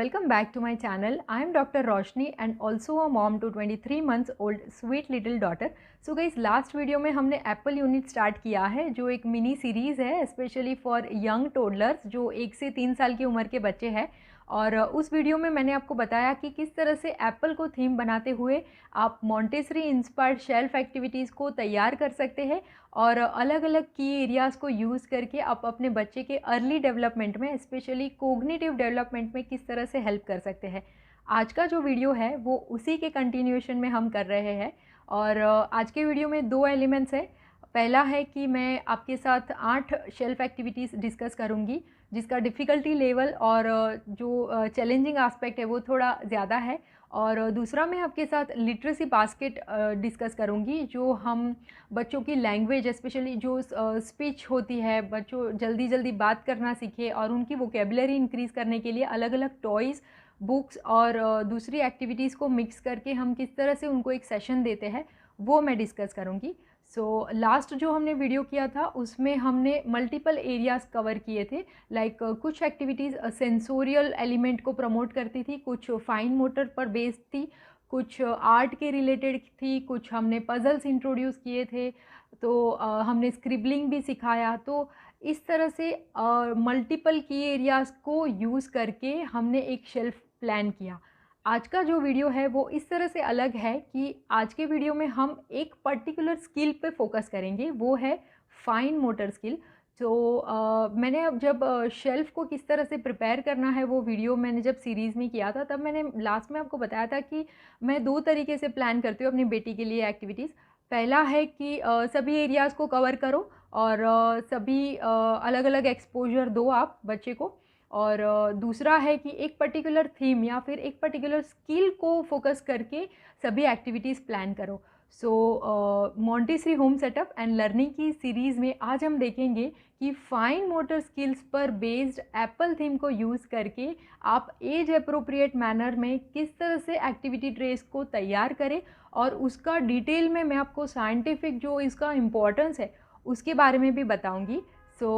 welcome back to my channel. I am Dr. Roshni and also a mom to 23 months old sweet little daughter. So guys, last video में हमने Apple unit start किया है जो एक mini series है specially for young toddlers जो 1 से 3 साल की उम्र के बच्चे हैं। और उस वीडियो में मैंने आपको बताया कि किस तरह से एप्पल को थीम बनाते हुए आप मॉन्टेसरी इंस्पायर्ड शेल्फ एक्टिविटीज़ को तैयार कर सकते हैं और अलग अलग की एरियाज़ को यूज़ करके आप अपने बच्चे के अर्ली डेवलपमेंट में स्पेशली कोग्निटिव डेवलपमेंट में किस तरह से हेल्प कर सकते हैं। आज का जो वीडियो है वो उसी के कंटिन्यूएशन में हम कर रहे हैं और आज के वीडियो में 2 एलिमेंट्स है। पहला है कि मैं आपके साथ 8 शेल्फ एक्टिविटीज़ डिस्कस करूंगी जिसका डिफ़िकल्टी लेवल और जो चैलेंजिंग एस्पेक्ट है वो थोड़ा ज़्यादा है। और दूसरा मैं आपके साथ लिटरेसी बास्केट डिस्कस करूंगी जो हम बच्चों की लैंग्वेज स्पेशली जो स्पीच होती है, बच्चों जल्दी जल्दी बात करना सीखे और उनकी वोकेबलरी इंक्रीज़ करने के लिए अलग अलग टॉयज़, बुक्स और दूसरी एक्टिविटीज़ को मिक्स करके हम किस तरह से उनको एक सेशन देते हैं वो मैं डिस्कस करूँगी। सो लास्ट जो हमने वीडियो किया था उसमें हमने मल्टीपल एरियाज़ कवर किए थे। लाइक कुछ एक्टिविटीज़ सेंसोरियल एलिमेंट को प्रमोट करती थी, कुछ फाइन मोटर पर बेस्ड थी, कुछ आर्ट के रिलेटेड थी, कुछ हमने पजल्स इंट्रोड्यूस किए थे, तो हमने स्क्रिबलिंग भी सिखाया। तो इस तरह से मल्टीपल की एरियाज़ को यूज़ करके हमने एक शेल्फ प्लान किया। आज का जो वीडियो है वो इस तरह से अलग है कि आज के वीडियो में हम एक पर्टिकुलर स्किल पे फोकस करेंगे, वो है फाइन मोटर स्किल। तो मैंने अब जब शेल्फ को किस तरह से प्रिपेयर करना है वो वीडियो मैंने जब सीरीज़ में किया था तब मैंने लास्ट में आपको बताया था कि मैं 2 तरीके से प्लान करती हूँ अपनी बेटी के लिए एक्टिविटीज़। पहला है कि सभी एरियाज़ को कवर करो और सभी अलग अलग एक्सपोजर दो आप बच्चे को। और दूसरा है कि एक पर्टिकुलर थीम या फिर एक पर्टिकुलर स्किल को फोकस करके सभी एक्टिविटीज़ प्लान करो। So Montessori home setup and learning की सीरीज़ में आज हम देखेंगे कि फाइन मोटर स्किल्स पर बेस्ड एप्पल थीम को यूज़ करके आप एज अप्रोप्रिएट मैनर में किस तरह से एक्टिविटी ट्रेस को तैयार करें और उसका डिटेल में मैं आपको साइंटिफिक जो इसका इम्पोर्टेंस है उसके बारे में भी बताऊँगी। सो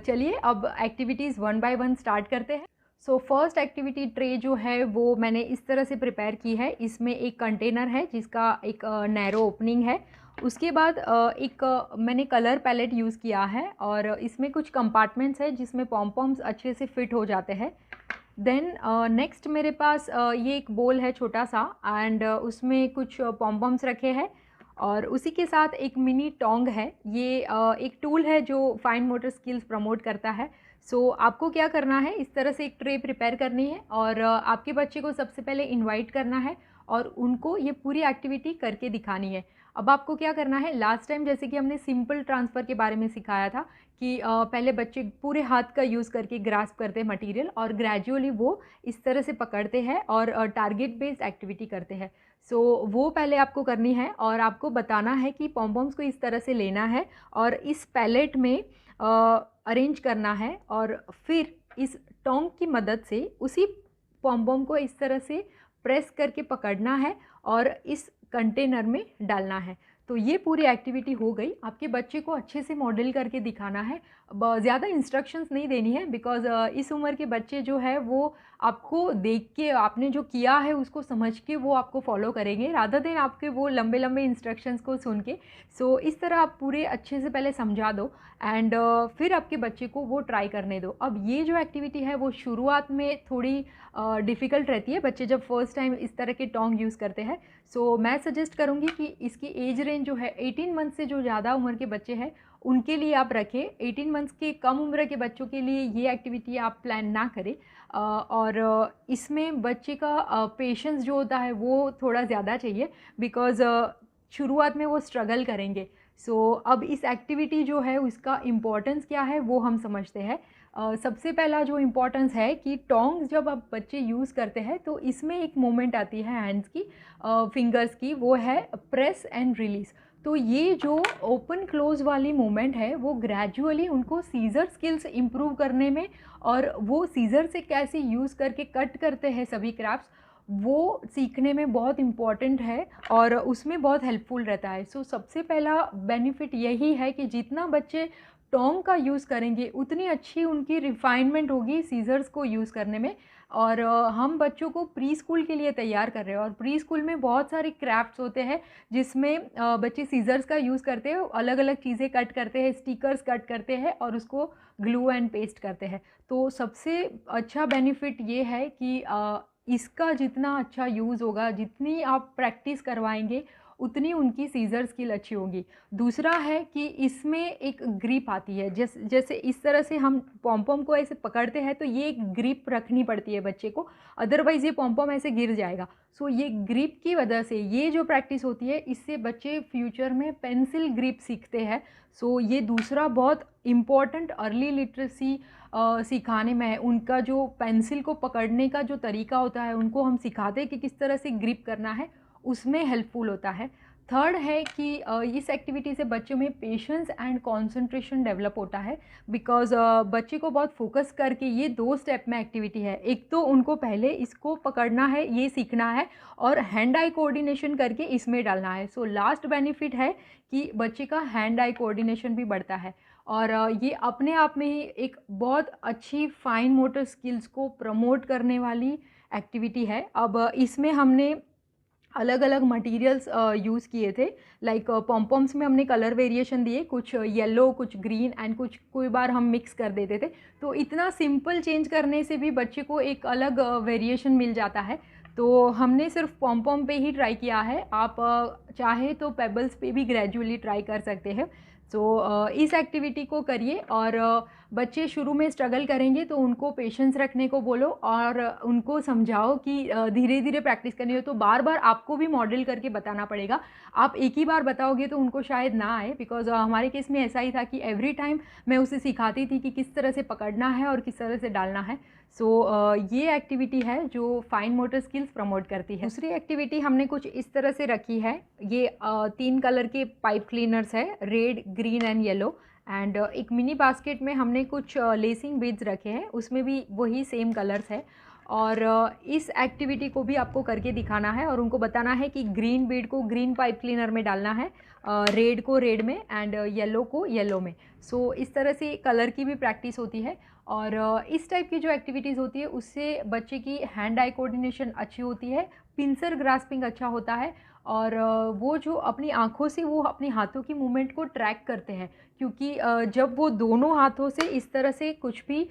चलिए अब एक्टिविटीज़ 1 बाय 1 स्टार्ट करते हैं। सो फर्स्ट एक्टिविटी ट्रे जो है वो मैंने इस तरह से प्रिपेयर की है। इसमें एक कंटेनर है जिसका एक नैरो ओपनिंग है। उसके बाद एक मैंने कलर पैलेट यूज़ किया है और इसमें कुछ कंपार्टमेंट्स है जिसमें पॉम्पॉम्स अच्छे से फिट हो जाते हैं। देन नेक्स्ट मेरे पास ये एक बोल है छोटा सा एंड उसमें कुछ पॉम्पॉम्स रखे हैं और उसी के साथ एक मिनी टोंग है। ये एक टूल है जो फाइन मोटर स्किल्स प्रमोट करता है। सो आपको क्या करना है, इस तरह से एक ट्रे प्रिपेयर करनी है और आपके बच्चे को सबसे पहले इनवाइट करना है और उनको ये पूरी एक्टिविटी करके दिखानी है। अब आपको क्या करना है, लास्ट टाइम जैसे कि हमने सिंपल ट्रांसफ़र के बारे में सिखाया था कि पहले बच्चे पूरे हाथ का यूज़ करके ग्रास्प करते हैं मटेरियल और ग्रेजुअली वो इस तरह से पकड़ते हैं और टारगेट बेस्ड एक्टिविटी करते हैं। सो वो पहले आपको करनी है और आपको बताना है कि पॉम्पॉम्स को इस तरह से लेना है और इस पैलेट में अरेंज करना है और फिर इस टोंग की मदद से उसी पॉम्पॉम को इस तरह से प्रेस करके पकड़ना है और इस कंटेनर में डालना है। तो ये पूरी एक्टिविटी हो गई। आपके बच्चे को अच्छे से मॉडल करके दिखाना है, ज़्यादा इंस्ट्रक्शंस नहीं देनी है बिकॉज़ इस उम्र के बच्चे जो है वो आपको देख के आपने जो किया है उसको समझ के वो आपको फॉलो करेंगे रादर देन आपके वो लंबे लंबे इंस्ट्रक्शंस को सुन के। सो इस तरह आप पूरे अच्छे से पहले समझा दो एंड फिर आपके बच्चे को वो ट्राई करने दो। अब ये जो एक्टिविटी है वो शुरुआत में थोड़ी डिफ़िकल्ट रहती है बच्चे जब फर्स्ट टाइम इस तरह के टोंग यूज़ करते हैं। सो मैं सजेस्ट करूँगी कि इसकी एज रेंज जो है 18 मंथ से जो ज़्यादा उम्र के बच्चे हैं उनके लिए आप रखें। 18 मंथ्स के कम उम्र के बच्चों के लिए ये एक्टिविटी आप प्लान ना करें और इसमें बच्चे का पेशेंस जो होता है वो थोड़ा ज़्यादा चाहिए बिकॉज़ शुरुआत में वो स्ट्रगल करेंगे। सो अब इस एक्टिविटी जो है उसका इम्पोर्टेंस क्या है वो हम समझते हैं। सबसे पहला जो इम्पोर्टेंस है कि टोंग्स जब आप बच्चे यूज़ करते हैं तो इसमें एक मूवमेंट आती है हैंड्स की, फिंगर्स की, वो है प्रेस एंड रिलीज़। तो ये जो ओपन क्लोज वाली मूवमेंट है वो ग्रेजुअली उनको सीज़र स्किल्स इम्प्रूव करने में और वो सीज़र से कैसे यूज़ करके कट करते हैं सभी क्राफ्ट्स वो सीखने में बहुत इम्पॉर्टेंट है और उसमें बहुत हेल्पफुल रहता है। सो सबसे पहला बेनिफिट यही है कि जितना बच्चे टोंग का यूज़ करेंगे उतनी अच्छी उनकी रिफाइनमेंट होगी सीज़र्स को यूज़ करने में। और हम बच्चों को प्री स्कूल के लिए तैयार कर रहे हैं। और प्री स्कूल में बहुत सारे क्राफ्ट्स होते हैं जिसमें बच्चे सीजर्स का यूज़ करते हैं, अलग अलग चीज़ें कट करते हैं, स्टिकर्स कट करते हैं और उसको ग्लू एंड पेस्ट करते हैं। तो सबसे अच्छा बेनिफिट ये है कि इसका जितना अच्छा यूज़ होगा, जितनी आप प्रैक्टिस करवाएंगे उतनी उनकी सीजर स्किल अच्छी होगी। दूसरा है कि इसमें एक ग्रिप आती है, जैसे इस तरह से हम पॉम को ऐसे पकड़ते हैं तो ये एक ग्रिप रखनी पड़ती है बच्चे को, अदरवाइज़ ये पॉम ऐसे गिर जाएगा। सो ये ग्रिप की वजह से ये जो प्रैक्टिस होती है इससे बच्चे फ्यूचर में पेंसिल ग्रिप सीखते हैं। सो ये दूसरा बहुत इम्पॉर्टेंट अर्ली लिटरेसी सिखाने में है। उनका जो पेंसिल को पकड़ने का जो तरीका होता है उनको हम सिखाते हैं कि किस तरह से ग्रिप करना है, उसमें हेल्पफुल होता है। थर्ड है कि इस एक्टिविटी से बच्चों में पेशेंस एंड कंसंट्रेशन डेवलप होता है, बिकॉज बच्चे को बहुत फोकस करके, ये 2 स्टेप में एक्टिविटी है। एक तो उनको पहले इसको पकड़ना है, ये सीखना है, और हैंड आई कोऑर्डिनेशन करके इसमें डालना है। सो लास्ट बेनिफिट है कि बच्चे का हैंड आई कोऑर्डिनेशन भी बढ़ता है। और ये अपने आप में ही एक बहुत अच्छी फाइन मोटर स्किल्स को प्रमोट करने वाली एक्टिविटी है। अब इसमें हमने अलग अलग मटेरियल्स यूज़ किए थे, लाइक पॉम्पॉम्स में हमने कलर वेरिएशन दिए, कुछ येलो, कुछ ग्रीन एंड कुछ कोई बार हम मिक्स कर देते थे। तो इतना सिंपल चेंज करने से भी बच्चे को एक अलग वेरिएशन मिल जाता है। तो हमने सिर्फ पॉम्पॉम पे ही ट्राई किया है, आप चाहे तो पेबल्स पे भी ग्रेजुअली ट्राई कर सकते हैं। सो इस एक्टिविटी को करिए, और बच्चे शुरू में स्ट्रगल करेंगे तो उनको पेशेंस रखने को बोलो और उनको समझाओ कि धीरे धीरे प्रैक्टिस करनी हो। तो बार बार आपको भी मॉडल करके बताना पड़ेगा। आप एक ही बार बताओगे तो उनको शायद ना आए, बिकॉज हमारे केस में ऐसा ही था कि एवरी टाइम मैं उसे सिखाती थी कि किस तरह से पकड़ना है और किस तरह से डालना है। सो ये एक्टिविटी है जो फाइन मोटर स्किल्स प्रमोट करती है। दूसरी एक्टिविटी हमने कुछ इस तरह से रखी है। ये 3 कलर के पाइप क्लीनर्स है, red, green and yellow. And एक मिनी बास्केट में हमने कुछ लेसिंग बीड्स रखे हैं, उसमें भी वही सेम कलर्स है। और इस एक्टिविटी को भी आपको करके दिखाना है और उनको बताना है कि ग्रीन बीड को ग्रीन पाइप क्लीनर में डालना है, रेड को रेड में एंड येलो को येलो में। सो इस तरह से कलर की भी प्रैक्टिस होती है। और इस टाइप की जो एक्टिविटीज़ होती है उससे बच्चे की हैंड आई कोऑर्डिनेशन अच्छी होती है, पिंसर ग्रास्पिंग अच्छा होता है, और वो जो अपनी आँखों से वो अपने हाथों की मूवमेंट को ट्रैक करते हैं, क्योंकि जब वो दोनों हाथों से इस तरह से कुछ भी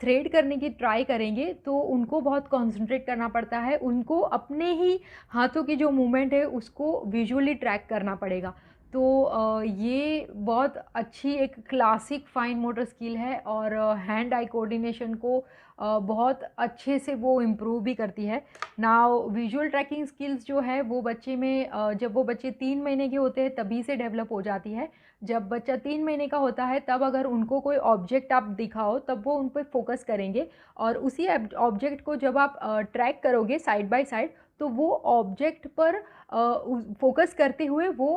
थ्रेड करने की ट्राई करेंगे तो उनको बहुत कंसंट्रेट करना पड़ता है, उनको अपने ही हाथों की जो मूवमेंट है उसको विजुअली ट्रैक करना पड़ेगा। तो ये बहुत अच्छी एक क्लासिक फाइन मोटर स्किल है और हैंड आई कोऑर्डिनेशन को बहुत अच्छे से वो इम्प्रूव भी करती है। नाउ विजुअल ट्रैकिंग स्किल्स जो है वो बच्चे में जब वो बच्चे 3 महीने के होते हैं तभी से डेवलप हो जाती है। जब बच्चा 3 महीने का होता है तब अगर उनको कोई ऑब्जेक्ट आप दिखाओ तब वो उन पर फोकस करेंगे, और उसी ऑब्जेक्ट को जब आप ट्रैक करोगे साइड बाय साइड तो वो ऑब्जेक्ट पर फोकस करते हुए वो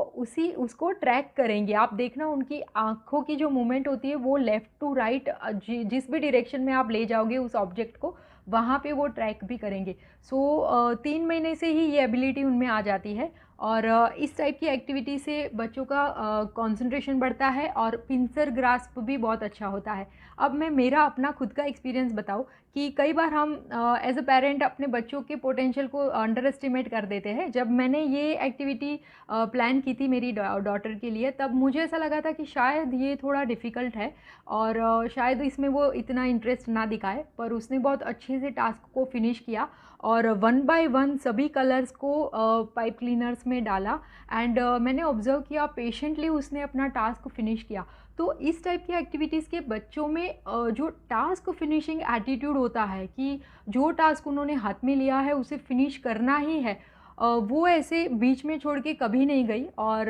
उसको ट्रैक करेंगे। आप देखना उनकी आँखों की जो मूवमेंट होती है वो लेफ़्ट टू राइट जिस भी डायरेक्शन में आप ले जाओगे उस ऑब्जेक्ट को वहाँ पे वो ट्रैक भी करेंगे। सो 3 महीने से ही ये एबिलिटी उनमें आ जाती है। और इस टाइप की एक्टिविटी से बच्चों का कंसंट्रेशन बढ़ता है और पिंसर ग्रास्प भी बहुत अच्छा होता है। अब मैं मेरा अपना खुद का एक्सपीरियंस बताऊं कि कई बार हम एज अ पेरेंट अपने बच्चों के पोटेंशियल को अंडर एस्टिमेट कर देते हैं। जब मैंने ये एक्टिविटी प्लान की थी मेरी डॉटर के लिए तब मुझे ऐसा लगा था कि शायद ये थोड़ा डिफ़िकल्ट है और शायद इसमें वो इतना इंटरेस्ट ना दिखाए, पर उसने बहुत अच्छे से टास्क को फिनिश किया और 1 बाय 1 सभी कलर्स को पाइप क्लीनर्स में डाला। एंड मैंने ऑब्ज़र्व किया पेशेंटली उसने अपना टास्क फिनिश किया। तो इस टाइप की एक्टिविटीज़ के बच्चों में जो टास्क फिनिशिंग एटीट्यूड होता है कि जो टास्क उन्होंने हाथ में लिया है उसे फिनिश करना ही है, वो ऐसे बीच में छोड़ के कभी नहीं गई और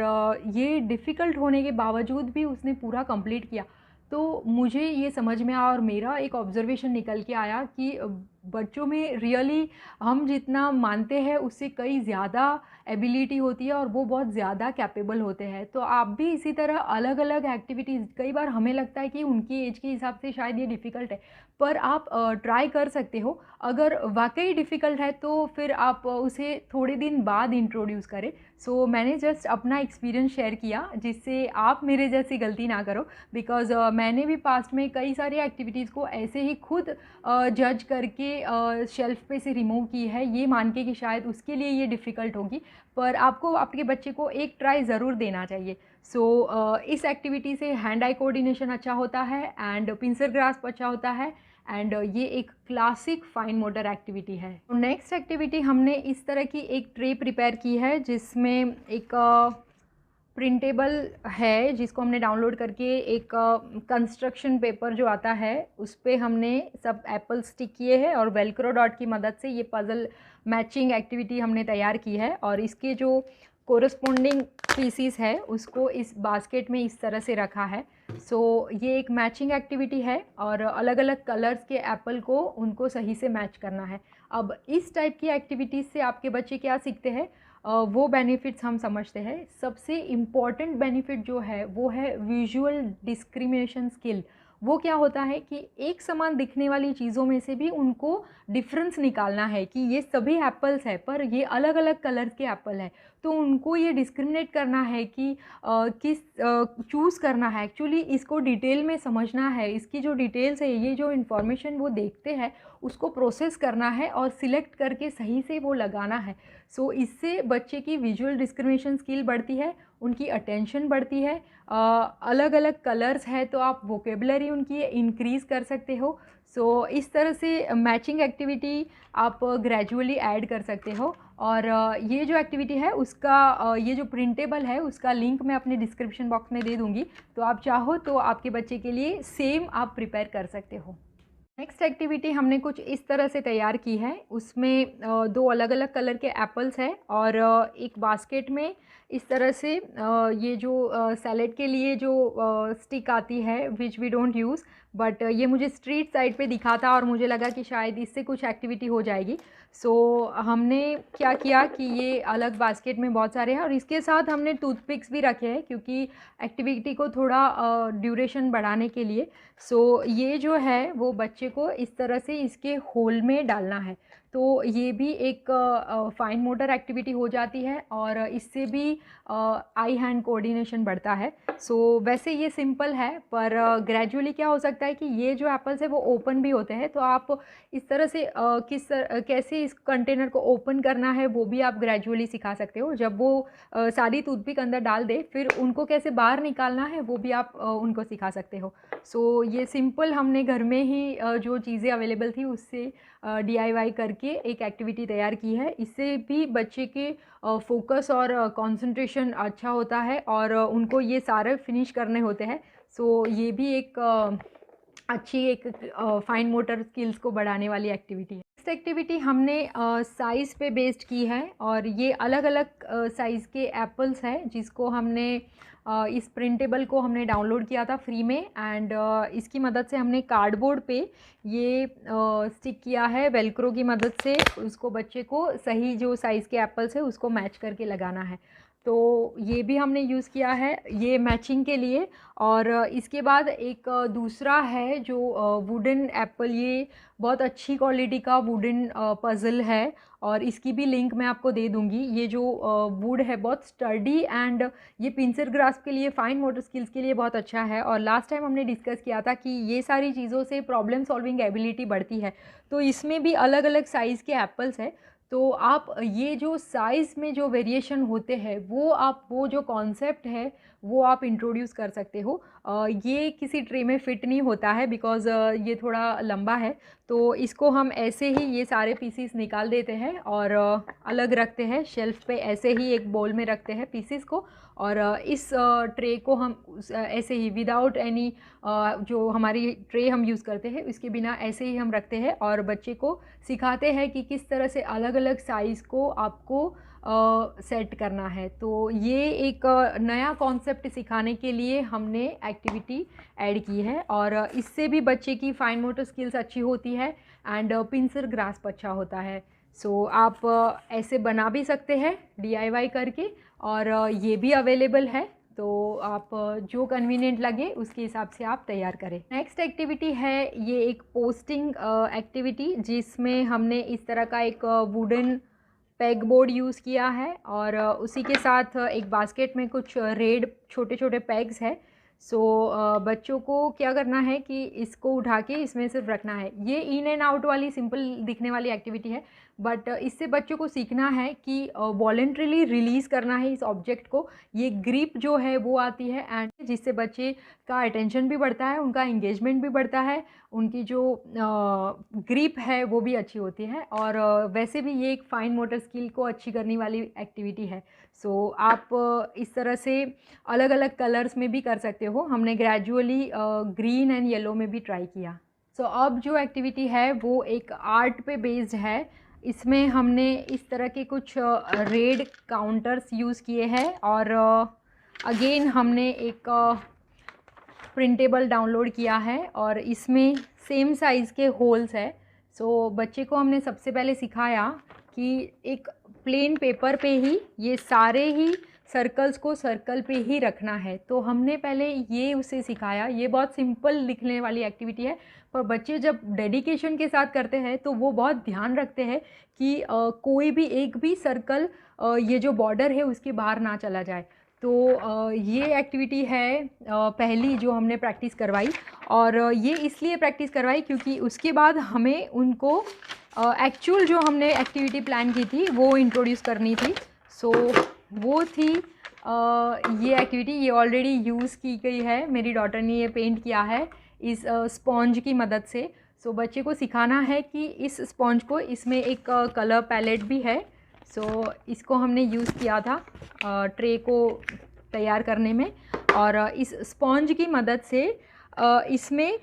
ये डिफ़िकल्ट होने के बावजूद भी उसने पूरा कंप्लीट किया। तो मुझे ये समझ में आया और मेरा एक ऑब्ज़र्वेशन निकल के आया कि बच्चों में रियली हम जितना मानते हैं उससे कई ज़्यादा एबिलिटी होती है और वो बहुत ज़्यादा कैपेबल होते हैं। तो आप भी इसी तरह अलग अलग एक्टिविटीज़, कई बार हमें लगता है कि उनकी एज के हिसाब से शायद ये डिफ़िकल्ट है, पर आप ट्राई कर सकते हो। अगर वाकई डिफ़िकल्ट है तो फिर आप उसे थोड़े दिन बाद इंट्रोड्यूस करें। सो मैंने जस्ट अपना एक्सपीरियंस शेयर किया जिससे आप मेरे जैसी गलती ना करो, बिकॉज़ मैंने भी पास्ट में कई सारी एक्टिविटीज़ को ऐसे ही खुद जज करके शेल्फ पे से रिमूव की है, ये मान के कि शायद उसके लिए ये डिफ़िकल्ट होगी, पर आपको आपके बच्चे को एक ट्राई ज़रूर देना चाहिए। इस एक्टिविटी से हैंड आई कोऑर्डिनेशन अच्छा होता है एंड पिंसर ग्रास्प अच्छा होता है एंड ये एक क्लासिक फाइन मोटर एक्टिविटी है। नेक्स्ट एक्टिविटी हमने इस तरह की एक ट्रे प्रिपेयर की है जिसमें एक प्रिंटेबल है जिसको हमने डाउनलोड करके एक कंस्ट्रक्शन पेपर जो आता है उस पर हमने सब एप्पल स्टिक किए हैं और वेलक्रो डॉट की मदद से ये पज़ल मैचिंग एक्टिविटी हमने तैयार की है और इसके जो कोरस्पोंडिंग पीसीस है उसको इस बास्केट में इस तरह से रखा है। ये एक मैचिंग एक्टिविटी है और अलग अलग कलर्स के एप्पल को उनको सही से मैच करना है। अब इस टाइप की एक्टिविटीज़ से आपके बच्चे क्या सीखते हैं वो बेनिफिट्स हम समझते हैं। सबसे इम्पॉर्टेंट बेनिफिट जो है वो है विजुअल डिस्क्रिमिनेशन स्किल। वो क्या होता है कि एक समान दिखने वाली चीज़ों में से भी उनको डिफरेंस निकालना है कि ये सभी एप्पल्स है पर ये अलग अलग कलर के एप्पल है, तो उनको ये डिस्क्रिमिनेट करना है कि किस चूज़ करना है। एक्चुअली इसको डिटेल में समझना है, इसकी जो डिटेल्स है, ये जो इन्फॉर्मेशन वो देखते हैं उसको प्रोसेस करना है और सिलेक्ट करके सही से वो लगाना है। इससे बच्चे की विजुअल डिस्क्रिमिनेशन स्किल बढ़ती है, उनकी अटेंशन बढ़ती है। अलग अलग कलर्स है तो आप वोकेबलरी उनकी इंक्रीज़ कर सकते हो। इस तरह से मैचिंग एक्टिविटी आप ग्रेजुअली ऐड कर सकते हो और ये जो एक्टिविटी है उसका ये जो प्रिंटेबल है उसका लिंक मैं अपने डिस्क्रिप्शन बॉक्स में दे दूँगी, तो आप चाहो तो आपके बच्चे के लिए सेम आप प्रिपेयर कर सकते हो। नेक्स्ट एक्टिविटी हमने कुछ इस तरह से तैयार की है, उसमें दो अलग अलग कलर के एप्पल्स हैं और एक बास्केट में इस तरह से ये जो सैलेड के लिए जो स्टिक आती है which we don't use, but ये मुझे स्ट्रीट साइड पे दिखा था और मुझे लगा कि शायद इससे कुछ एक्टिविटी हो जाएगी। हमने क्या किया कि ये अलग बास्केट में बहुत सारे हैं और इसके साथ हमने टूथपिक्स भी रखे हैं क्योंकि एक्टिविटी को थोड़ा ड्यूरेशन बढ़ाने के लिए। ये जो है वो बच्चे को इस तरह से इसके होल में डालना है, तो ये भी एक फाइन मोटर एक्टिविटी हो जाती है और इससे भी आई हैंड कोऑर्डिनेशन बढ़ता है। वैसे ये सिंपल है पर ग्रेजुअली क्या हो सकता है कि ये जो एप्पल्स है वो ओपन भी होते हैं, तो आप इस तरह से कैसे इस कंटेनर को ओपन करना है वो भी आप ग्रेजुअली सिखा सकते हो। जब वो सारी टूथपिक अंदर डाल दे फिर उनको कैसे बाहर निकालना है वो भी आप उनको सिखा सकते हो। ये सिंपल हमने घर में ही जो चीज़ें अवेलेबल थी उससे DIY करके एक एक्टिविटी तैयार की है। इससे भी बच्चे के फोकस और कंसंट्रेशन अच्छा होता है और उनको ये सारे फिनिश करने होते हैं। ये भी एक अच्छी एक फाइन मोटर स्किल्स को बढ़ाने वाली एक्टिविटी है। नेक्स्ट एक्टिविटी हमने साइज़ पे बेस्ड की है और ये अलग अलग साइज़ के एप्पल्स हैं जिसको हमने इस प्रिंटेबल को हमने डाउनलोड किया था फ्री में एंड इसकी मदद से हमने कार्डबोर्ड पे ये स्टिक किया है वेलक्रो की मदद से। उसको बच्चे को सही जो साइज़ के एप्पल्स है उसको मैच करके लगाना है, तो ये भी हमने यूज़ किया है ये मैचिंग के लिए। और इसके बाद एक दूसरा है जो वुडन एप्पल, ये बहुत अच्छी क्वालिटी का वुडन पज़ल है और इसकी भी लिंक मैं आपको दे दूँगी। ये जो वुड है बहुत स्टर्डी एंड ये पिंसर ग्रास्प के लिए, फाइन मोटर स्किल्स के लिए बहुत अच्छा है। और लास्ट टाइम हमने डिस्कस किया था कि ये सारी चीज़ों से प्रॉब्लम सॉल्विंग एबिलिटी बढ़ती है, तो इसमें भी अलग अलग साइज़ के एप्पल्स है। तो आप ये जो साइज़ में जो वेरिएशन होते हैं वो जो कॉन्सेप्ट है वो आप इंट्रोड्यूस कर सकते हो। ये किसी ट्रे में फ़िट नहीं होता है बिकॉज़ ये थोड़ा लंबा है, तो इसको हम ऐसे ही ये सारे पीसीस निकाल देते हैं और अलग रखते हैं शेल्फ पे, ऐसे ही एक बोल में रखते हैं पीसीस को और इस ट्रे को हम ऐसे ही विदाउट एनी जो हमारी ट्रे हम यूज़ करते हैं इसके बिना ऐसे ही हम रखते हैं और बच्चे को सिखाते हैं कि किस तरह से अलग अलग साइज़ को आपको सेट करना है। तो ये एक नया कॉन्सेप्ट सिखाने के लिए हमने एक्टिविटी ऐड की है और इससे भी बच्चे की फाइन मोटर स्किल्स अच्छी होती है एंड पिंसर ग्रास्प अच्छा होता है। आप ऐसे बना भी सकते हैं DIY करके और ये भी अवेलेबल है, तो आप जो कन्वीनियंट लगे उसके हिसाब से आप तैयार करें। नेक्स्ट एक्टिविटी है ये एक पोस्टिंग एक्टिविटी जिसमें हमने इस तरह का एक वुडन पेग बोर्ड यूज़ किया है और उसी के साथ एक बास्केट में कुछ रेड छोटे छोटे पेग्स है। सो बच्चों को क्या करना है कि इसको उठा के इसमें सिर्फ रखना है। ये इन एंड आउट वाली सिंपल दिखने वाली एक्टिविटी है, बट इससे बच्चों को सीखना है कि वॉलेंट्रीली रिलीज़ करना है इस ऑब्जेक्ट को। ये ग्रिप जो है वो आती है, एंड जिससे बच्चे का अटेंशन भी बढ़ता है, उनका एंगेजमेंट भी बढ़ता है, उनकी जो ग्रिप है वो भी अच्छी होती है, और वैसे भी ये एक फाइन मोटर स्किल को अच्छी करने वाली एक्टिविटी है। सो आप इस तरह से अलग अलग कलर्स में भी कर सकते हो। हमने ग्रेजुअली ग्रीन एंड येलो में भी ट्राई किया। सो अब जो एक्टिविटी है वो एक आर्ट पे बेस्ड है। इसमें हमने इस तरह के कुछ रेड काउंटर्स यूज़ किए हैं, और अगेन हमने एक प्रिंटेबल डाउनलोड किया है, और इसमें सेम साइज़ के होल्स है। सो बच्चे को हमने सबसे पहले सिखाया कि एक प्लेन पेपर पे ही ये सारे ही सर्कल्स को सर्कल पे ही रखना है। तो हमने पहले ये उसे सिखाया। ये बहुत सिंपल लिखने वाली एक्टिविटी है, पर बच्चे जब डेडिकेशन के साथ करते हैं तो वो बहुत ध्यान रखते हैं कि कोई भी एक भी सर्कल ये जो बॉर्डर है उसके बाहर ना चला जाए। तो ये एक्टिविटी है पहली जो हमने प्रैक्टिस करवाई, और ये इसलिए प्रैक्टिस करवाई क्योंकि उसके बाद हमें उनको एक्चुअल जो हमने एक्टिविटी प्लान की थी वो इंट्रोड्यूस करनी थी। सो वो थी ये एक्टिविटी। ये ऑलरेडी यूज़ की गई है, मेरी डॉटर ने ये पेंट किया है इस स्पॉन्ज की मदद से। सो बच्चे को सिखाना है कि इस स्पॉन्ज को, इसमें एक कलर पैलेट भी है। सो इसको हमने यूज़ किया था ट्रे को तैयार करने में, और इस स्पॉन्ज की मदद से इसमें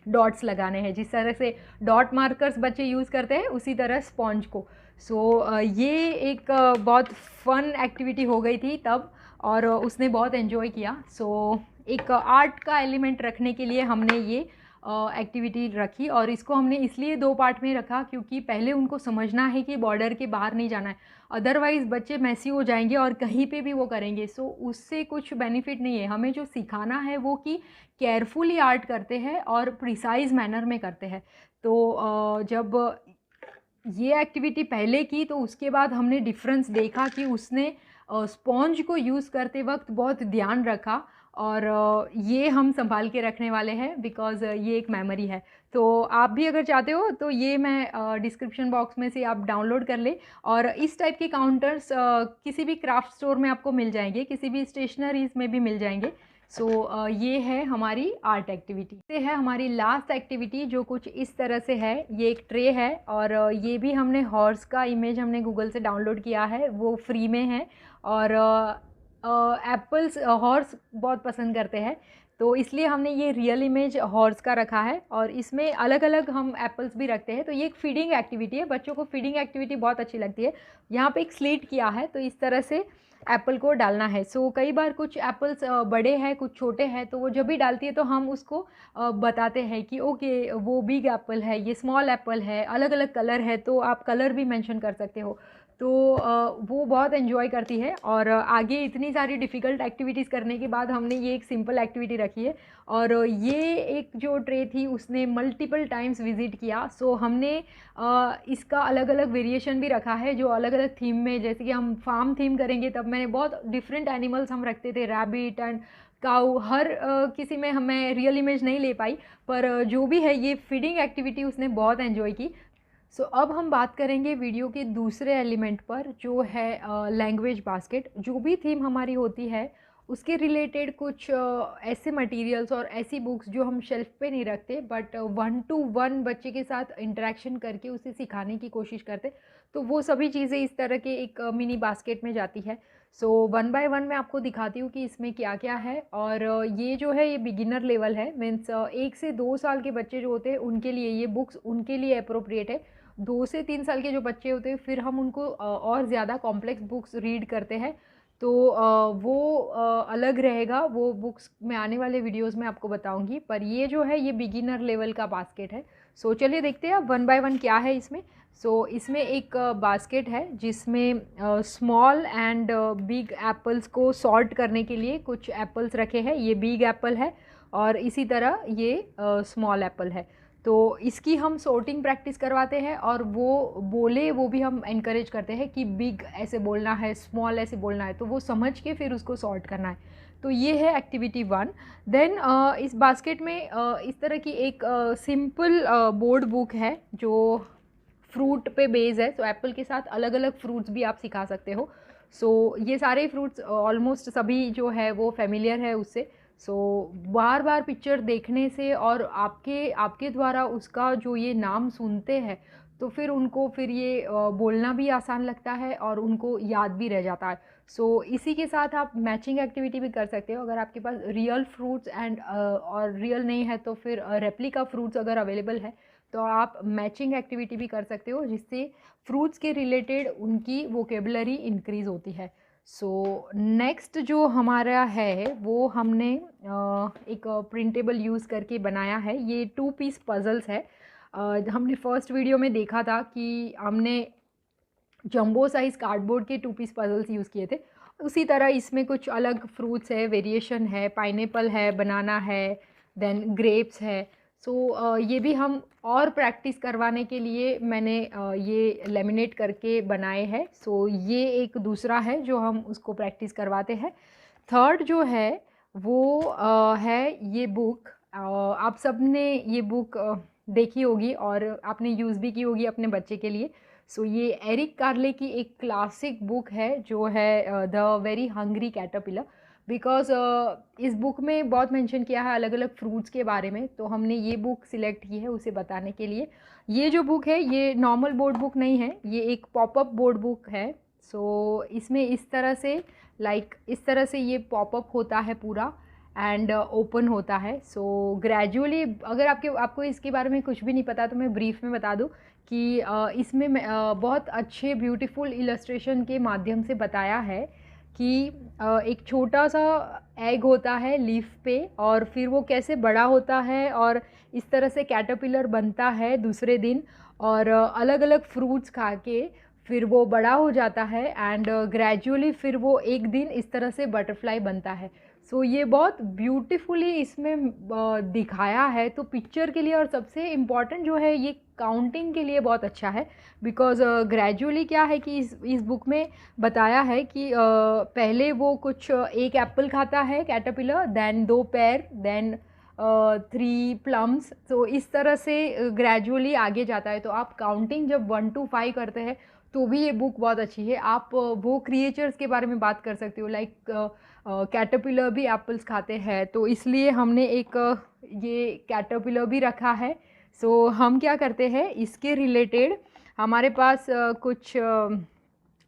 डॉट्स लगाने हैं। जिस तरह से डॉट मार्कर्स बच्चे यूज़ करते हैं उसी तरह स्पॉन्ज को। सो ये एक बहुत फ़न एक्टिविटी हो गई थी तब, और उसने बहुत एंजॉय किया। सो एक आर्ट का एलिमेंट रखने के लिए हमने ये एक्टिविटी रखी, और इसको हमने इसलिए 2 पार्ट में रखा क्योंकि पहले उनको समझना है कि बॉर्डर के बाहर नहीं जाना है, अदरवाइज़ बच्चे मैसी हो जाएंगे और कहीं पे भी वो करेंगे। सो उससे कुछ बेनिफिट नहीं है। हमें जो सिखाना है वो कि केयरफुली आर्ट करते हैं और प्रिसाइज मैनर में करते हैं। तो जब ये एक्टिविटी पहले की तो उसके बाद हमने डिफरेंस देखा कि उसने स्पॉन्ज को यूज़ करते वक्त बहुत ध्यान रखा, और ये हम संभाल के रखने वाले हैं बिकॉज़ ये एक मेमोरी है। तो आप भी अगर चाहते हो तो ये मैं डिस्क्रिप्शन बॉक्स में से आप डाउनलोड कर ले, और इस टाइप के काउंटर्स किसी भी क्राफ्ट स्टोर में आपको मिल जाएंगे, किसी भी स्टेशनरीज में भी मिल जाएंगे। सो ये है हमारी आर्ट एक्टिविटी। ये है हमारी लास्ट एक्टिविटी जो कुछ इस तरह से है। ये एक ट्रे है, और ये भी हमने हॉर्स का इमेज हमने गूगल से डाउनलोड किया है, वो फ्री में है। और एप्पल्स हॉर्स बहुत पसंद करते हैं, तो इसलिए हमने ये रियल इमेज हॉर्स का रखा है, और इसमें अलग अलग हम एप्पल्स भी रखते हैं। तो ये एक फीडिंग एक्टिविटी है, बच्चों को फीडिंग एक्टिविटी बहुत अच्छी लगती है। यहाँ पे एक स्लिट किया है, तो इस तरह से एप्पल को डालना है। सो कई बार कुछ एप्पल्स बड़े हैं, कुछ छोटे हैं, तो वो जब भी डालती है तो हम उसको बताते हैं कि ओके वो बिग एप्पल है, ये स्मॉल एप्पल है, अलग अलग कलर है, तो आप कलर भी मेंशन कर सकते हो। तो वो बहुत एंजॉय करती है। और आगे इतनी सारी डिफ़िकल्ट एक्टिविटीज़ करने के बाद हमने ये एक सिंपल एक्टिविटी रखी है, और ये एक जो ट्रे थी उसने मल्टीपल टाइम्स विज़िट किया। सो हमने इसका अलग अलग वेरिएशन भी रखा है जो अलग अलग थीम में, जैसे कि हम फार्म थीम करेंगे तब मैंने बहुत डिफरेंट एनिमल्स हम रखते थे, रैबिट एंड काऊ। हर किसी में हमें रियल इमेज नहीं ले पाई, पर जो भी है ये फीडिंग एक्टिविटी उसने बहुत एंजॉय की। सो अब हम बात करेंगे वीडियो के दूसरे एलिमेंट पर, जो है लैंग्वेज बास्केट। जो भी थीम हमारी होती है उसके रिलेटेड कुछ ऐसे मटेरियल्स और ऐसी बुक्स जो हम शेल्फ पे नहीं रखते, बट 1 to 1 बच्चे के साथ इंटरेक्शन करके उसे सिखाने की कोशिश करते, तो वो सभी चीज़ें इस तरह के एक मिनी बास्केट में जाती है। सो 1 by 1 मैं आपको दिखाती हूँ कि इसमें क्या क्या है। और ये जो है ये बिगिनर लेवल है, मीन्स 1 से 2 साल के बच्चे जो होते हैं उनके लिए ये बुक्स उनके लिए अप्रोप्रिएट है। 2 से 3 साल के जो बच्चे होते हैं फिर हम उनको और ज़्यादा कॉम्प्लेक्स बुक्स रीड करते हैं, तो वो अलग रहेगा। वो बुक्स मैं आने वाले वीडियोस में आपको बताऊंगी, पर ये जो है ये बिगिनर लेवल का बास्केट है। सो चलिए देखते हैं अब 1 by 1 क्या है इसमें। सो इसमें एक बास्केट है जिसमें स्मॉल एंड बिग एप्पल्स को सॉर्ट करने के लिए कुछ एप्पल्स रखे हैं। ये बिग एप्पल है और इसी तरह ये स्मॉल एप्पल है। तो इसकी हम सॉर्टिंग प्रैक्टिस करवाते हैं, और वो भी हम इनकरेज करते हैं कि बिग ऐसे बोलना है, स्मॉल ऐसे बोलना है, तो वो समझ के फिर उसको सॉर्ट करना है। तो ये है एक्टिविटी 1। देन इस बास्केट में इस तरह की एक सिंपल बोर्ड बुक है जो फ्रूट पे बेस है। सो एप्पल के साथ अलग अलग फ्रूट्स भी आप सिखा सकते हो। सो ये सारे फ्रूट्स ऑलमोस्ट सभी जो है वो फेमिलियर है उससे। सो बार बार पिक्चर देखने से और आपके द्वारा उसका जो ये नाम सुनते हैं, तो फिर उनको फिर ये बोलना भी आसान लगता है और उनको याद भी रह जाता है। सो इसी के साथ आप मैचिंग एक्टिविटी भी कर सकते हो। अगर आपके पास रियल फ्रूट्स एंड और रियल नहीं है तो फिर रेप्लिका फ्रूट्स अगर अवेलेबल है तो आप मैचिंग एक्टिविटी भी कर सकते हो, जिससे फ्रूट्स के रिलेटेड उनकी वोकेबलरी इंक्रीज़ होती है। सो नेक्स्ट जो हमारा है वो हमने एक प्रिंटेबल यूज़ करके बनाया है। ये 2 पीस पज़ल्स है। हमने फर्स्ट वीडियो में देखा था कि हमने जंबो साइज़ कार्डबोर्ड के 2 पीस पज़ल्स यूज़ किए थे। उसी तरह इसमें कुछ अलग फ्रूट्स है, वेरिएशन है, पाइनएप्पल है, बनाना है, देन ग्रेप्स है। सो ये भी हम और प्रैक्टिस करवाने के लिए मैंने ये लेमिनेट करके बनाए हैं। सो ये एक दूसरा है जो हम उसको प्रैक्टिस करवाते हैं। थर्ड जो है वो है ये बुक। आप सब ने ये बुक देखी होगी और आपने यूज़ भी की होगी अपने बच्चे के लिए। सो ये एरिक कार्ले की एक क्लासिक बुक है जो है the very hungry caterpillar. Because इस बुक में बहुत मेंशन किया है अलग अलग फ्रूट्स के बारे में, तो हमने ये बुक सिलेक्ट की है उसे बताने के लिए। ये जो बुक है ये नॉर्मल बोर्ड बुक नहीं है, ये एक पॉपअप बोर्ड बुक है। सो इसमें इस तरह से इस तरह से ये पॉपअप होता है पूरा एंड ओपन होता है। सो ग्रेजुअली अगर आपको इसके बारे में कुछ भी नहीं पता तो मैं ब्रीफ में बता दूं कि इसमें बहुत अच्छे ब्यूटीफुल इलस्ट्रेशन के माध्यम से बताया है कि एक छोटा सा एग होता है लीफ पे, और फिर वो कैसे बड़ा होता है और इस तरह से कैटरपिलर बनता है दूसरे दिन, और अलग अलग फ्रूट्स खा के फिर वो बड़ा हो जाता है एंड ग्रेजुअली फिर वो एक दिन इस तरह से बटरफ्लाई बनता है। सो ये बहुत ब्यूटीफुली इसमें दिखाया है। तो पिक्चर के लिए और सबसे इम्पॉर्टेंट जो है ये काउंटिंग के लिए बहुत अच्छा है। बिकॉज ग्रेजुअली क्या है कि इस बुक में बताया है कि पहले वो कुछ एक एप्पल खाता है caterpillar, then 2 pear, then 3 plums. तो इस तरह से ग्रेजुअली आगे जाता है। तो आप काउंटिंग जब 1 to 5 करते हैं तो भी ये बुक बहुत अच्छी है। आप वो क्रिएचर्स के बारे में बात कर सकते हो, लाइक कैटरपिलर भी एप्पल्स खाते हैं, तो इसलिए हमने एक ये कैटरपिलर भी रखा है। सो हम क्या करते हैं इसके रिलेटेड हमारे पास कुछ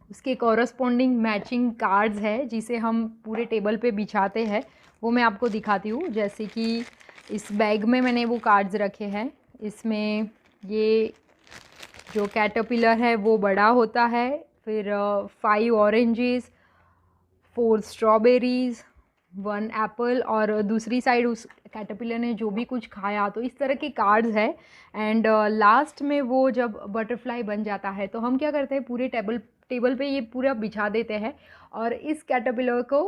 उसके कॉरस्पॉन्डिंग मैचिंग कार्ड्स है जिसे हम पूरे टेबल पे बिछाते हैं। वो मैं आपको दिखाती हूँ। जैसे कि इस बैग में मैंने वो कार्ड्स रखे हैं। इसमें ये जो कैटरपिलर है वो बड़ा होता है, फिर 5 ऑरेंजेस, 4 स्ट्रॉबेरीज़, 1 एप्पल, और दूसरी साइड उस कैटरपिलर ने जो भी कुछ खाया, तो इस तरह के कार्ड्स है। एंड लास्ट में वो जब बटरफ्लाई बन जाता है तो हम क्या करते हैं पूरे टेबल पे ये पूरा बिछा देते हैं और इस कैटरपिलर को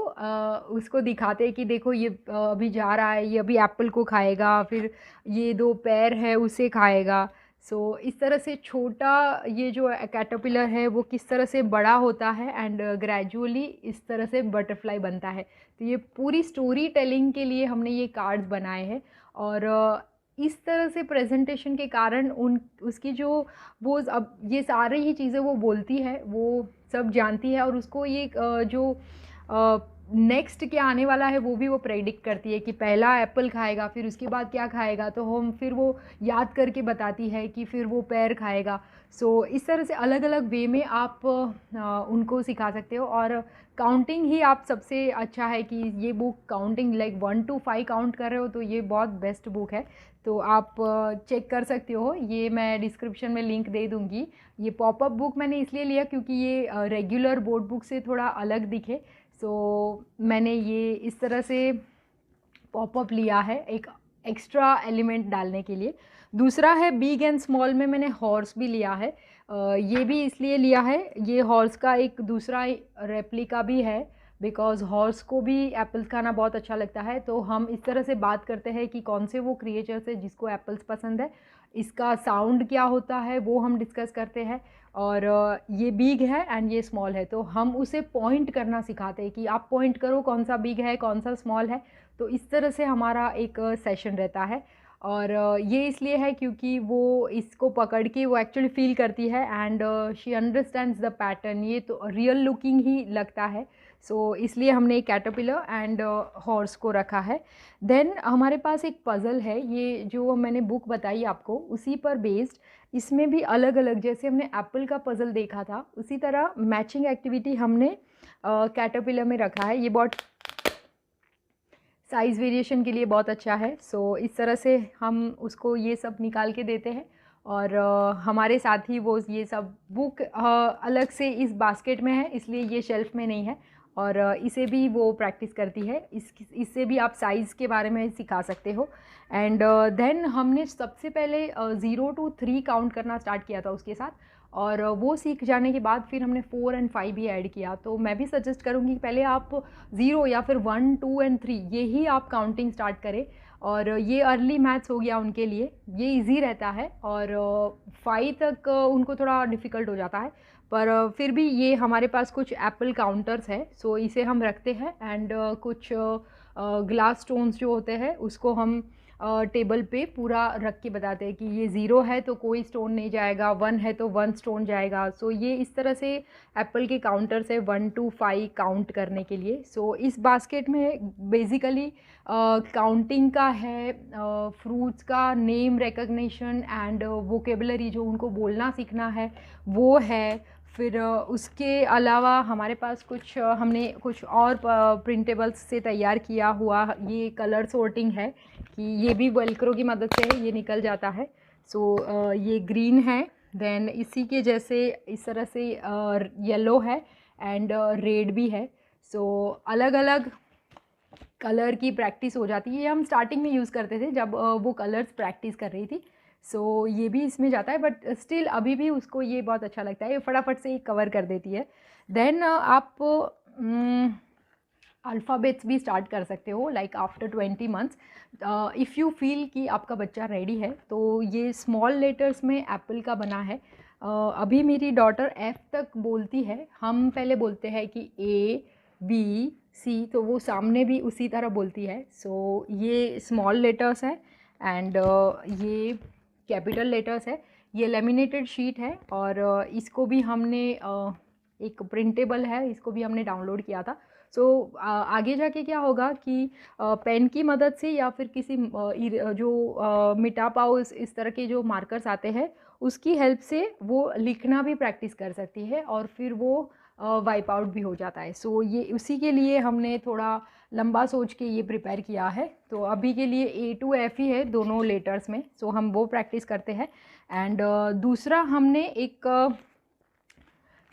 उसको दिखाते हैं कि देखो ये अभी जा रहा है, ये अभी एप्पल को खाएगा, फिर ये 2 पैर है उसे खाएगा। सो इस तरह से छोटा ये जो कैटरपिलर है वो किस तरह से बड़ा होता है एंड ग्रेजुअली इस तरह से बटरफ्लाई बनता है। तो ये पूरी स्टोरी टेलिंग के लिए हमने ये कार्ड्स बनाए हैं। और इस तरह से प्रेजेंटेशन के कारण उसकी जो वो अब ये सारी ही चीज़ें वो बोलती है, वो सब जानती है, और उसको ये जो नेक्स्ट क्या आने वाला है वो भी वो प्रेडिक्ट करती है कि पहला एप्पल खाएगा, फिर उसके बाद क्या खाएगा, तो हम फिर वो याद करके बताती है कि फिर वो पैर खाएगा। सो इस तरह से अलग अलग वे में आप उनको सिखा सकते हो। और काउंटिंग ही आप सबसे अच्छा है कि ये book counting like 1 to 5 count कर रहे हो तो ये बहुत बेस्ट बुक है। तो आप चेक कर सकते हो, ये मैं डिस्क्रिप्शन में लिंक दे दूँगी। ये पॉपअप बुक मैंने इसलिए लिया क्योंकि ये रेगुलर बोर्ड बुक से थोड़ा अलग दिखे। सो मैंने ये इस तरह से पॉपअप लिया है एक एक्स्ट्रा एलिमेंट डालने के लिए। दूसरा है बिग एंड स्मॉल में मैंने हॉर्स भी लिया है। ये भी इसलिए लिया है, ये हॉर्स का एक दूसरा रेप्लिका भी है बिकॉज़ हॉर्स को भी एप्पल्स खाना बहुत अच्छा लगता है। तो हम इस तरह से बात करते हैं कि कौन से वो क्रिएचर्स है जिसको एप्पल्स पसंद है इसका साउंड क्या होता है वो हम डिस्कस करते हैं। और ये बिग है एंड ये स्मॉल है, तो हम उसे पॉइंट करना सिखाते हैं कि आप पॉइंट करो कौन सा बिग है कौन सा स्मॉल है। तो इस तरह से हमारा एक सेशन रहता है। और ये इसलिए है क्योंकि वो इसको पकड़ के वो एक्चुअली फील करती है and she understands the pattern. ये तो रियल लुकिंग ही लगता है, सो इसलिए हमने एक कैटरपिलर एंड हॉर्स को रखा है। देन हमारे पास एक पज़ल है, ये जो मैंने बुक बताई आपको उसी पर बेस्ड। इसमें भी अलग अलग, जैसे हमने एप्पल का पज़ल देखा था उसी तरह मैचिंग एक्टिविटी हमने कैटरपिलर में रखा है। ये बहुत साइज़ वेरिएशन के लिए बहुत अच्छा है। सो इस तरह से हम उसको ये सब निकाल के देते हैं और हमारे साथ ही वो ये सब बुक अलग से इस बास्केट में है, इसलिए ये शेल्फ़ में नहीं है। और इसे भी वो प्रैक्टिस करती है, इससे भी आप साइज़ के बारे में सिखा सकते हो। एंड देन हमने सबसे पहले 0 to 3 काउंट करना स्टार्ट किया था उसके साथ, और वो सीख जाने के बाद फिर हमने 4 and 5 भी ऐड किया। तो मैं भी सजेस्ट करूँगी कि पहले आप 0 या फिर 1, 2 and 3 ये ही आप काउंटिंग स्टार्ट करें। और ये अर्ली मैथ्स हो गया उनके लिए, ये इजी रहता है। और 5 तक उनको थोड़ा डिफ़िकल्ट हो जाता है, पर फिर भी ये हमारे पास कुछ एप्पल काउंटर्स है, सो इसे हम रखते हैं। एंड कुछ ग्लास स्टोन्स जो होते हैं उसको हम टेबल पे पूरा रख के बताते हैं कि ये 0 है तो कोई स्टोन नहीं जाएगा, 1 है तो 1 स्टोन जाएगा। सो ये इस तरह से एप्पल के काउंटर्स है 1 to 5 काउंट करने के लिए। सो इस बास्केट में बेसिकली काउंटिंग का है, फ्रूट्स का नेम रिकग्निशन एंड वोकेबलरी जो उनको बोलना सीखना है वो है। फिर उसके अलावा हमारे पास कुछ हमने कुछ और प्रिंटेबल्स से तैयार किया हुआ ये कलर सॉर्टिंग है कि ये भी वेलक्रो की मदद से है, ये निकल जाता है। सो ये ग्रीन है, देन इसी के जैसे इस तरह से येलो है एंड रेड भी है। सो अलग अलग कलर की प्रैक्टिस हो जाती है। ये हम स्टार्टिंग में यूज़ करते थे जब वो कलर्स प्रैक्टिस कर रही थी। सो ये भी इसमें जाता है, बट स्टिल अभी भी उसको ये बहुत अच्छा लगता है, ये फटाफट से कवर कर देती है। देन आप अल्फ़ाबेट्स भी स्टार्ट कर सकते हो like after 20 months. If you feel कि आपका बच्चा रेडी है तो ये स्मॉल लेटर्स में एप्पल का बना है। अभी मेरी डॉटर F तक बोलती है। हम पहले बोलते हैं कि A B C, तो वो सामने भी उसी तरह बोलती है। सो ये स्मॉल लेटर्स है एंड ये कैपिटल लेटर्स है। ये लेमिनेटेड शीट है और इसको भी हमने एक प्रिंटेबल है, इसको भी हमने डाउनलोड किया था। सो आगे जाके क्या होगा कि पेन की मदद से या फिर किसी जो मिटा पाओ इस तरह के जो मार्कर्स आते हैं उसकी हेल्प से वो लिखना भी प्रैक्टिस कर सकती है और फिर वो वाइप आउट भी हो जाता है। सो ये उसी के लिए हमने थोड़ा लंबा सोच के ये प्रिपेयर किया है। तो अभी के लिए A to F ही है दोनों लेटर्स में, सो हम वो प्रैक्टिस करते हैं। एंड दूसरा हमने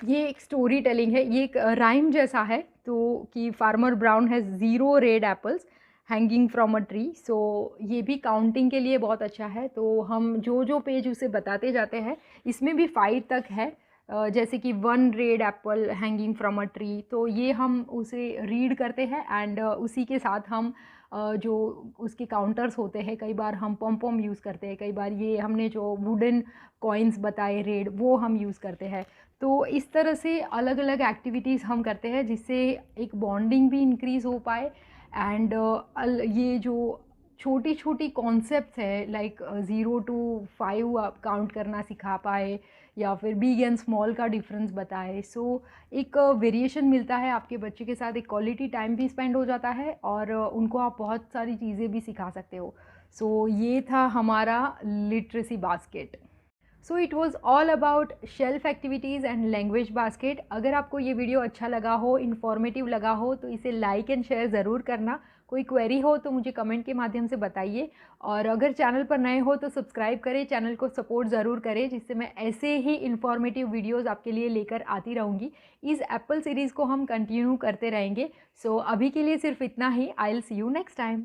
ये एक स्टोरी टेलिंग है, ये एक राइम जैसा है। तो कि farmer Brown has 0 red apples hanging from a tree. So ये भी काउंटिंग के लिए बहुत अच्छा है। तो हम जो पेज उसे बताते जाते हैं, इसमें भी 5 तक है, जैसे कि 1 red Apple hanging from a tree. तो ये हम उसे रीड करते हैं एंड उसी के साथ हम जो उसके काउंटर्स होते हैं, कई बार हम पॉम पॉम यूज़ करते हैं, कई बार ये हमने जो वुडन कॉइन्स बताए रेड वो हम यूज़ करते हैं। तो इस तरह से अलग अलग एक्टिविटीज़ हम करते हैं जिससे एक बॉन्डिंग भी इंक्रीज़ हो पाए एंड ये जो छोटी छोटी कॉन्सेप्ट्स है लाइक 0 to 5 आप काउंट करना सिखा पाए या फिर बिग एंड स्मॉल का डिफरेंस बताए। सो एक वेरिएशन मिलता है, आपके बच्चे के साथ एक क्वालिटी टाइम भी स्पेंड हो जाता है और उनको आप बहुत सारी चीज़ें भी सिखा सकते हो। सो ये था हमारा literacy basket. So it was all about shelf activities and language basket. अगर आपको ये वीडियो अच्छा लगा हो, इन्फॉर्मेटिव लगा हो, तो इसे लाइक एंड शेयर ज़रूर करना। कोई क्वेरी हो तो मुझे कमेंट के माध्यम से बताइए, और अगर चैनल पर नए हो तो सब्सक्राइब करें, चैनल को सपोर्ट ज़रूर करें, जिससे मैं ऐसे ही इन्फॉर्मेटिव वीडियोज़ आपके लिए लेकर आती रहूँगी। इस एप्पल सीरीज़ को हम कंटिन्यू करते रहेंगे। सो अभी के लिए सिर्फ इतना ही। I will see you next time.